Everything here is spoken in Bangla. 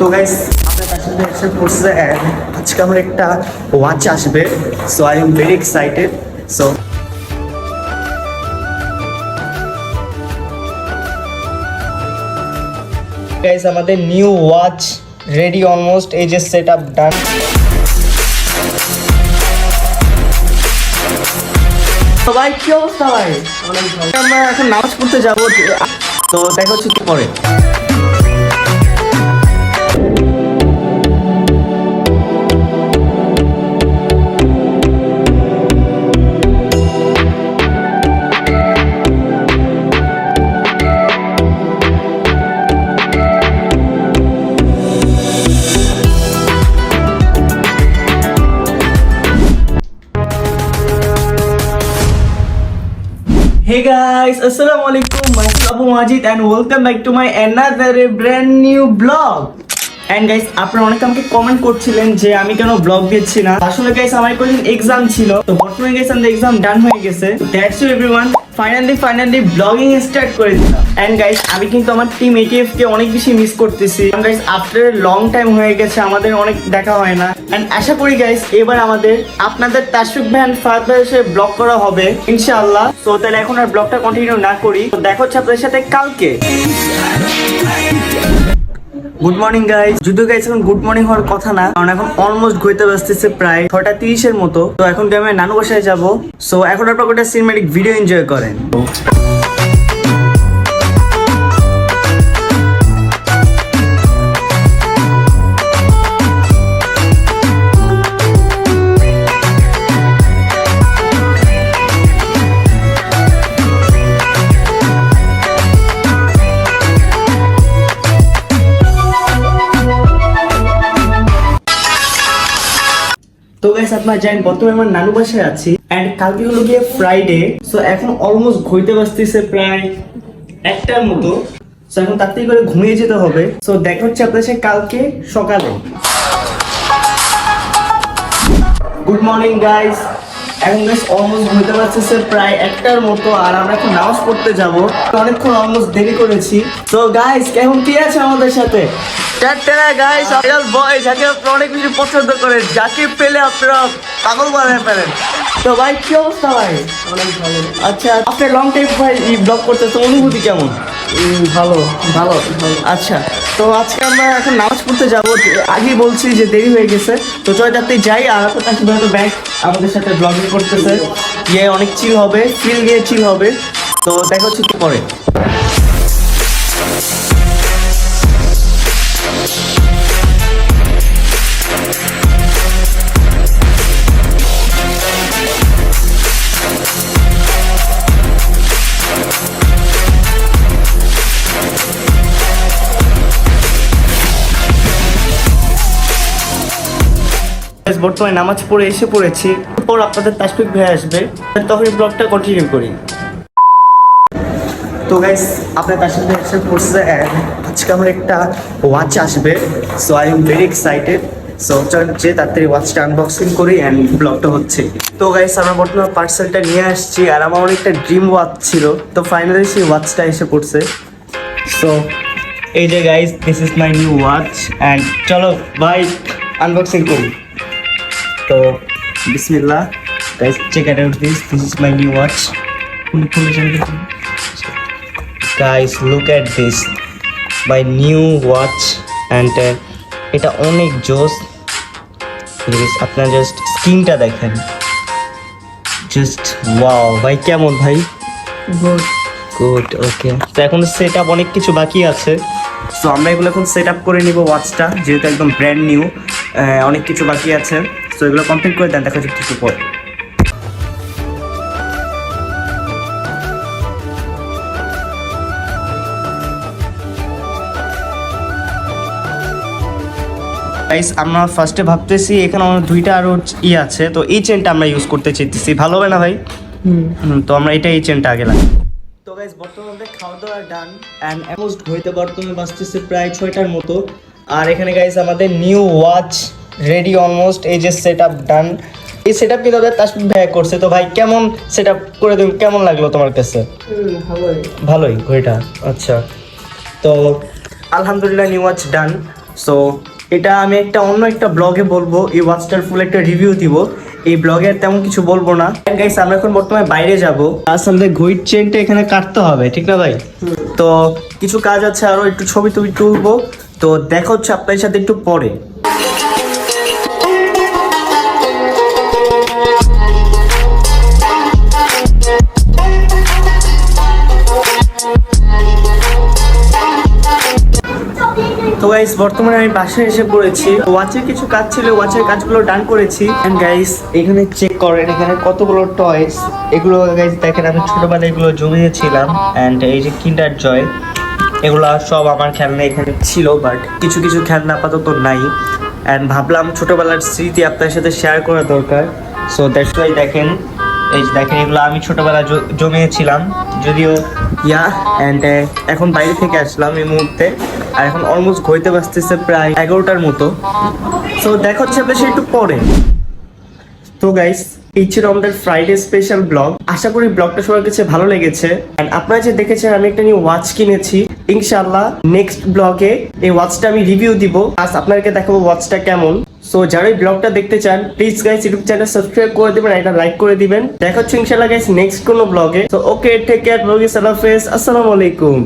তো গাইস আপনার কাছে এসে পড়ছে আজকে আমার একটা ওয়াচ আসবে, so I am very excited. So guys আমাদের নিউ ওয়াচ রেডি অলমোস্ট, এই যে সেট আপ ডান। সবাই কি অবস্থা ভাই? আমরা এখন নামাজ পড়তে যাবো, তো দেখা হচ্ছে কি পরে। Hey guys, Assalamualaikum. Myself Abu Majid and welcome back to my another brand new vlog. And guys, আপনারা অনেকে আমাকে কমেন্ট করছিলেন যে আমি কেন ব্লগ দিচ্ছি না। আসলে গাইস আমার কয়েকদিন এক্সাম ছিল, তো বর্তমানে গাইস আমাদের এক্সাম ডান হয়ে গেছে। That's why everyone finally blogging start করে দিলাম। এন্ড গাইস আমি কিন্তু আমার টিম এটিএফ কে অনেক বেশি মিস করতেছি। গাইস আফটার লং টাইম হয়ে গেছে, আমাদের অনেক দেখা হয় না। এন্ড আশা করি গাইস এবার আমাদের আপনাদের তাশফিক ভাই এন্ড ফাহাদ ভাইয়ের সাথে ব্লগ করা হবে ইনশাআল্লাহ। সো তাহলে এখন আর ব্লগটা কন্টিনিউ না করি, তো দেখা হচ্ছে আপনাদের সাথে কালকে। Good morning guys. যদিও গাইস এখন গুড মর্নিং হওয়ার কথা না, কারণ এখন অলমোস্ট ঘুরতে বসতেছে প্রায় 6:30 মতো। তো এখন আমি নানু বাসায় যাবো। সো এখন আপনারা একটা সিনেম্যাটিক ভিডিও এনজয় করেন। তো গাইস আপনারা জানেন বর্তমানে আমার নানু বাসায় আছি, এন্ড কালকে হলো গিয়ে ফ্রাইডে। সো এখন অলমোস্ট ঘুরতে বসতেছে প্রায় 1টার মতো। সো এখন তাড়াতাড়ি করে ঘুমিয়ে যেতে হবে। সো দেখা হচ্ছে আপনাদের সাথে কালকে সকালে। Good morning guys. এখন গাইস অলমোস্ট ঘুরতে বসতেছে প্রায় 1টার মতো, আর আমরা এখন নামাজ পড়তে যাব। অনেকক্ষণ অলমোস্ট দেরি করেছি। তো গাইস কেমন কি আছে আমাদের সাথে? গাইস আইডল বয় যাকে আপনারা অনেক বেশি পছন্দ করেন, যাকে পেলে আপনারা পাগল বানাতে পারেন। তো ভাই কি অবস্থা ভাই? অনেক ভালো। আচ্ছা আপনি লং টাইম ভাই এই ব্লগ করতেছে, অনুভূতি কেমন? ভালো ভালো ভালো। আচ্ছা তো আজকে আমরা এখন নামাজ পড়তে যাব। আগেই বলছি যে দেরি হয়ে গেছে, তো চলে যাতে যাই। আর আপনার কাছে হয়তো ব্যাগ আমাদের সাথে ব্লগিং করতেছে, গিয়ে অনেক চিল হবে, ফিল গিয়ে চিল হবে। তো দেখা হচ্ছে কি পরে। বর্তমানে নামাজ পড়ে এসে পড়েছি, পর আপনাদের তাশফিক ভাই আসবে, তখন ব্লগটা কন্টিনিউ করি। তো গাইস আপনার তাশফিক ভাই এসে পড়ছে, আজকে আমার একটা ওয়াচ আসবে, so I am very excited. So যে তাড়াতাড়ি ওয়াচটা আনবক্সিং করি এন্ড ব্লগটা হচ্ছে। তো গাইস আমরা বর্তমানে পার্সেলটা নিয়ে আসছি, আর আমার অনেকটা ড্রিম ওয়াচ ছিল, তো ফাইনালি সেই ওয়াচটা এসে পড়ছে। সো এই যে guys this is my new watch, and চলো ভাই আনবক্সিং করি। তো বিসমিল্লাহ guys, check it out, this is my new watch. Guys look at this my new watch, and এটা অনেক জোস। প্লিজ আপনারা জাস্ট স্ক্রিনটা দেখেন, জাস্ট ওয়াও ভাই। কেমন ভাই? Good good okay. তো এখন সেট আপ অনেক কিছু বাকি আছে, সো আমরা এগুলো এখন সেট আপ করে নিব ওয়াচটা, যেহেতু একদম ব্র্যান্ড নিউ। অনেক কিছু বাকি আছে, সো এগুলো কমপ্লিট করে দেন, দেখা যাচ্ছে কিছু পর। গাইস আমরা ফার্স্টে ভাবতেছি এখানে আমার 2টা আরো আছে, তো এই চেনটা আমরা ইউজ করতে চাইতেছি, ভালো হবে না ভাই? তো আমরা এই চেনটা আগে লাগবে। তো গাইস বর্তমানে খাওয়া দাওয়া ডান, এন্ড অলমোস্ট হইতে বর্তমানে বাজতেছে প্রায় 6টার মতো। আর এখানে গাইস আমাদের নিউ ওয়াচ রেডি অলমোস্ট, এই যে সেট আপ ডান। এই সেটআপ কিন্তু তাশফিক ভাই করছে। তো ভাই কেমন সেটআপ করে তুমি কেমন লাগলো তোমার কাছে? ভালোই ঘড়িটা। আচ্ছা তো আলহামদুলিল্লাহ নিউ ওয়াচ ডান। সো এটা আমি অন্য একটা ব্লগে বলবো, এই ওয়াচটার ফুল একটা রিভিউ দিব। এই ব্লগে তেমন কিছু বলবো না। গাইস আমরা এখন বর্তমানে বাইরে যাব, আসলে ঘড়ির চেনটা এখানে কাটতে হবে, ঠিক না ভাই? তো কিছু কাজ আছে, আরো একটু ছবি তুলবো। তো দেখা হচ্ছে আপনাদের সাথে একটু পরে। তো গাইস বর্তমানে আমি বাসায় এসে পড়েছি। ওয়াচের কিছু কাজ ছিল, ওয়াচের কাজগুলো ডান করেছি। এন্ড গাইস এখানে চেক করেন, এখানে কতগুলো টয়স। এগুলো গাইস দেখেন, আমি ছোটবেলায় এগুলো জমিয়েছিলাম। এন্ড এই যে কিন্ডার জয়, এগুলো সব আমার খেলনা এখানে ছিল, বাট কিছু কিছু খেলনা আপাতত নাই। এন্ড ভাবলাম ছোটবেলার স্মৃতি আপনার সাথে শেয়ার করা দরকার। সো দ্যাটস ওয়াই দেখেন, এই যে দেখেন এগুলো আমি ছোটবেলা জমিয়েছিলাম, যদিও এন্ড এখন বাইরে থেকে আসলাম এই মুহূর্তে। আর এখন অলমোস্ট ঘড়িতে বাজতেছে প্রায় 11টার মতো। সো দেখা হচ্ছে আপনার একটু পরে। তো গাইস এই ছিল আমাদের ফ্রাইডে স্পেশাল ব্লগ। আশা করি ব্লগটা সবার কাছে ভালো লেগেছে। এন্ড আপনারা যে দেখেছেন আমি একটা নিউ ওয়াচ কিনেছি, ইনশাআল্লাহ নেক্সট ব্লগে এই ওয়াচটা আমি রিভিউ দিব, আজ আপনাদেরকে দেখাবো ওয়াচটা কেমন। সো যারা এই ব্লগটা দেখতে চান please guys YouTube channel subscribe করে দিবেন, এটা লাইক করে দিবেন। দেখা হচ্ছে ইনশাআল্লাহ গাইস নেক্সট কোনো ব্লগে। তো ওকে, টেক কেয়ার, ব্লগে আল্লাহ হাফেজ, আসসালামু আলাইকুম।